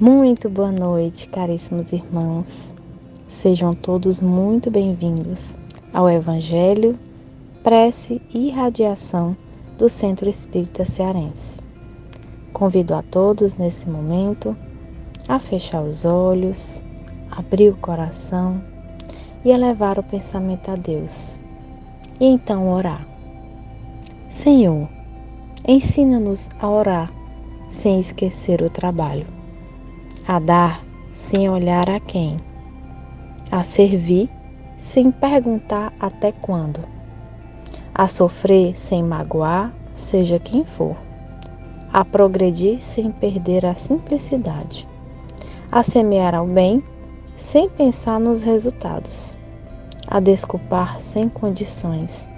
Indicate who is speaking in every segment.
Speaker 1: Muito boa noite, caríssimos irmãos. Sejam todos muito bem-vindos ao Evangelho, Prece e Irradiação do Centro Espírita Cearense. Convido a todos nesse momento a fechar os olhos, abrir o coração e elevar o pensamento a Deus. E então orar. Senhor, ensina-nos a orar sem esquecer o trabalho, a dar sem olhar a quem, a servir sem perguntar até quando, a sofrer sem magoar, seja quem for, a progredir sem perder a simplicidade, a semear ao bem sem pensar nos resultados, a desculpar sem condições,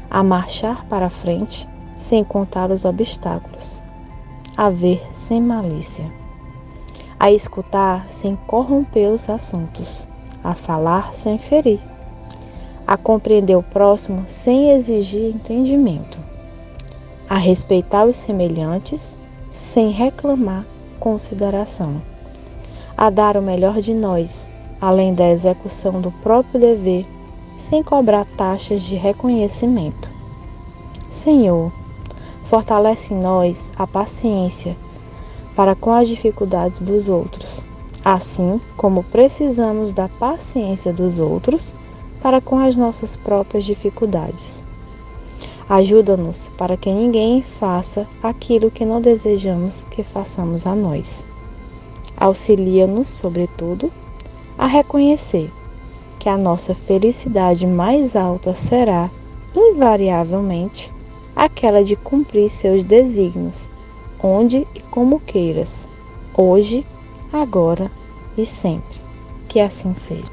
Speaker 1: a marchar para frente sem contar os obstáculos, a ver sem malícia, a escutar sem corromper os assuntos, a falar sem ferir, a compreender o próximo sem exigir entendimento, a respeitar os semelhantes sem reclamar consideração, a dar o melhor de nós, além da execução do próprio dever, sem cobrar taxas de reconhecimento. Senhor, fortalece em nós a paciência para com as dificuldades dos outros, assim como precisamos da paciência dos outros para com as nossas próprias dificuldades. Ajuda-nos para que ninguém faça aquilo que não desejamos que façamos a nós. Auxilia-nos, sobretudo, a reconhecer que a nossa felicidade mais alta será, invariavelmente, aquela de cumprir seus desígnios, onde e como queiras, hoje, agora e sempre. Que assim seja.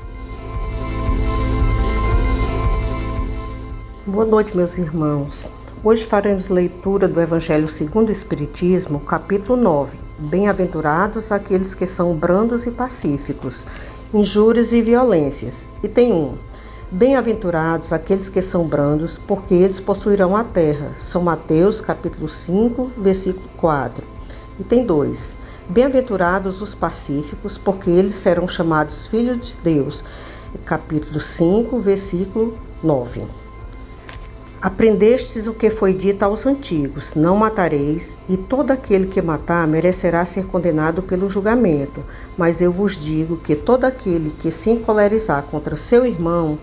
Speaker 2: Boa noite, meus irmãos. Hoje faremos leitura do Evangelho segundo o Espiritismo, capítulo 9. Bem-aventurados aqueles que são brandos e pacíficos, injúrias e violências. Item 1. Bem-aventurados aqueles que são brandos, porque eles possuirão a terra. São Mateus, capítulo 5, versículo 4. Item 2. Bem-aventurados os pacíficos, porque eles serão chamados filhos de Deus. Capítulo 5, versículo 9. Aprendestes o que foi dito aos antigos: não matareis, e todo aquele que matar merecerá ser condenado pelo julgamento. Mas eu vos digo que todo aquele que se encolerizar contra seu irmão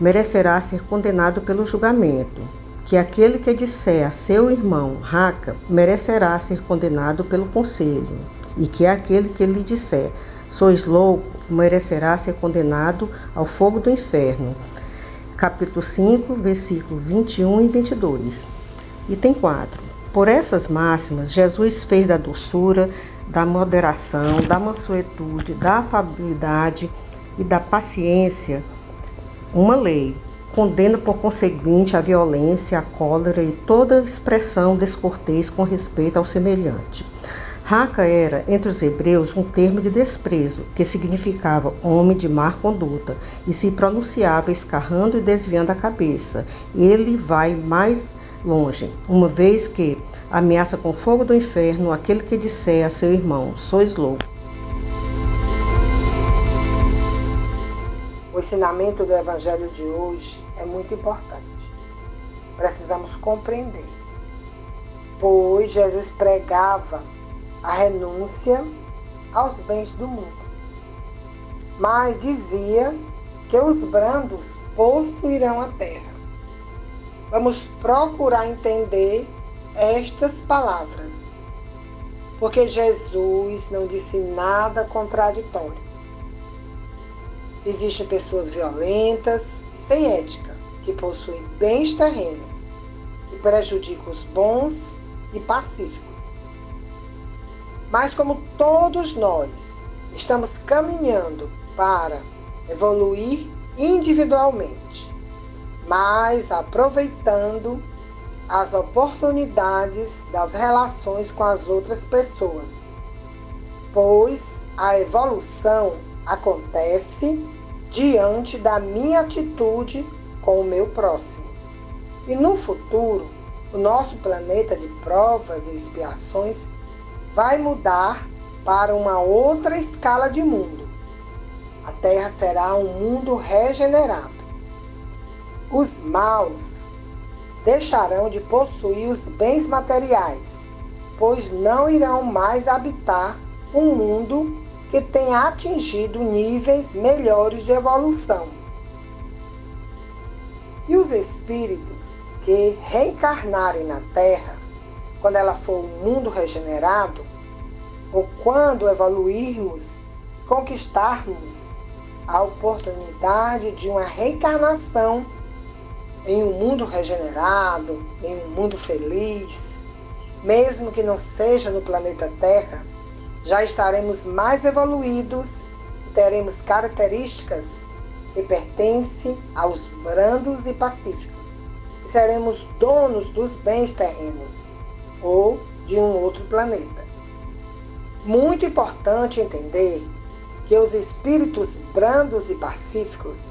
Speaker 2: merecerá ser condenado pelo julgamento. Que aquele que disser a seu irmão, raca, merecerá ser condenado pelo conselho. E que aquele que lhe disser, sois louco, merecerá ser condenado ao fogo do inferno. Capítulo 5, versículo 21 e 22. Item 4. Por essas máximas, Jesus fez da doçura, da moderação, da mansuetude, da afabilidade e da paciência uma lei. Condena, por conseguinte, a violência, a cólera e toda expressão descortês com respeito ao semelhante. Raca era, entre os hebreus, um termo de desprezo, que significava homem de má conduta, e se pronunciava escarrando e desviando a cabeça. Ele vai mais longe, uma vez que ameaça com fogo do inferno aquele que disser a seu irmão, sois louco.
Speaker 3: O ensinamento do Evangelho de hoje é muito importante. Precisamos compreender, pois Jesus pregava a renúncia aos bens do mundo, mas dizia que os brandos possuirão a terra. Vamos procurar entender estas palavras, porque Jesus não disse nada contraditório. Existem pessoas violentas, sem ética, que possuem bens terrenos e prejudicam os bons e pacíficos. Mas como todos nós estamos caminhando para evoluir individualmente, mas aproveitando as oportunidades das relações com as outras pessoas, pois a evolução acontece diante da minha atitude com o meu próximo. E no futuro, o nosso planeta de provas e expiações vai mudar para uma outra escala de mundo. A Terra será um mundo regenerado. Os maus deixarão de possuir os bens materiais, pois não irão mais habitar um mundo que tenha atingido níveis melhores de evolução. E os espíritos que reencarnarem na Terra, quando ela for um mundo regenerado, ou quando evoluirmos e conquistarmos a oportunidade de uma reencarnação em um mundo regenerado, em um mundo feliz, mesmo que não seja no planeta Terra, já estaremos mais evoluídos e teremos características que pertencem aos brandos e pacíficos. E seremos donos dos bens terrenos ou de um outro planeta. Muito importante entender que os espíritos brandos e pacíficos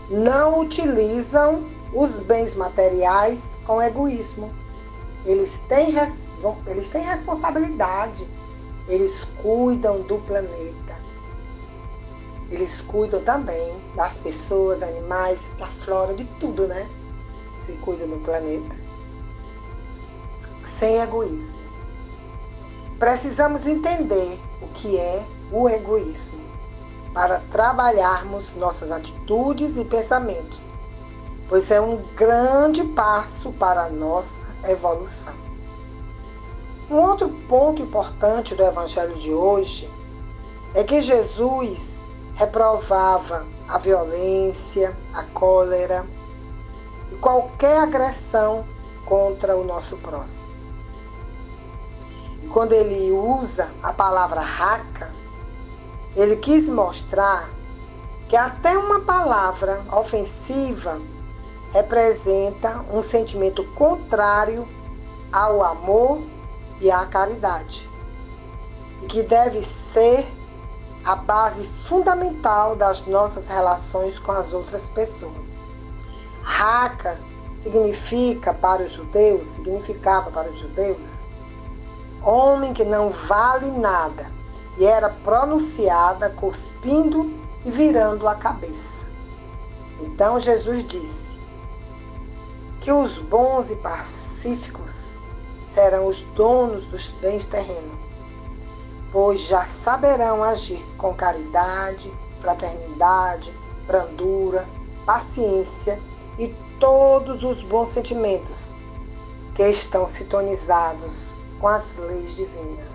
Speaker 3: não utilizam os bens materiais com egoísmo. Eles têm responsabilidade. Eles cuidam do planeta. Eles cuidam também das pessoas, animais, da flora, de tudo, né? Se cuidam do planeta. Sem egoísmo. Precisamos entender o que é o egoísmo para trabalharmos nossas atitudes e pensamentos, pois é um grande passo para a nossa evolução. Um outro ponto importante do Evangelho de hoje é que Jesus reprovava a violência, a cólera e qualquer agressão contra o nosso próximo. E quando ele usa a palavra raca, ele quis mostrar que até uma palavra ofensiva representa um sentimento contrário ao amor e à caridade, e que deve ser a base fundamental das nossas relações com as outras pessoas. Raca significava para os judeus, homem que não vale nada, e era pronunciada cuspindo e virando a cabeça. Então Jesus disse que os bons e pacíficos serão os donos dos bens terrenos, pois já saberão agir com caridade, fraternidade, brandura, paciência e todos os bons sentimentos que estão sintonizados com as leis divinas.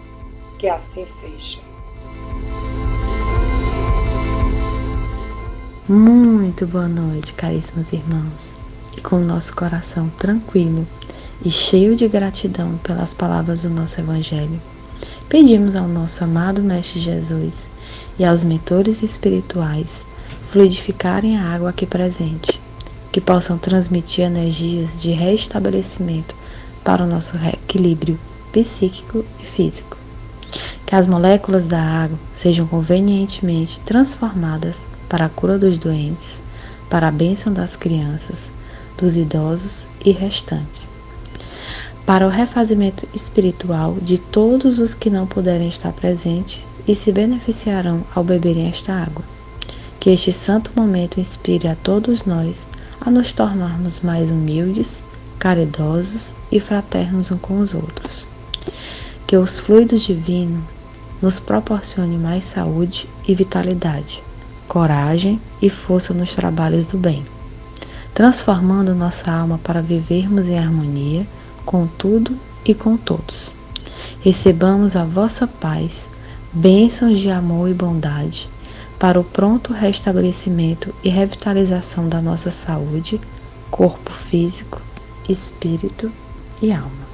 Speaker 3: Que assim seja.
Speaker 1: Muito boa noite, caríssimos irmãos. E com o nosso coração tranquilo e cheio de gratidão pelas palavras do nosso Evangelho, pedimos ao nosso amado Mestre Jesus e aos mentores espirituais fluidificarem a água aqui presente, que possam transmitir energias de restabelecimento para o nosso equilíbrio psíquico e físico. Que as moléculas da água sejam convenientemente transformadas para a cura dos doentes, para a bênção das crianças, dos idosos e restantes, para o refazimento espiritual de todos os que não puderem estar presentes e se beneficiarão ao beberem esta água. Que este santo momento inspire a todos nós a nos tornarmos mais humildes, caridosos e fraternos uns com os outros. Que os fluidos divinos nos proporcionem mais saúde e vitalidade, coragem e força nos trabalhos do bem, transformando nossa alma para vivermos em harmonia com tudo e com todos. Recebamos a vossa paz, bênçãos de amor e bondade, para o pronto restabelecimento e revitalização da nossa saúde, corpo físico, espírito e alma.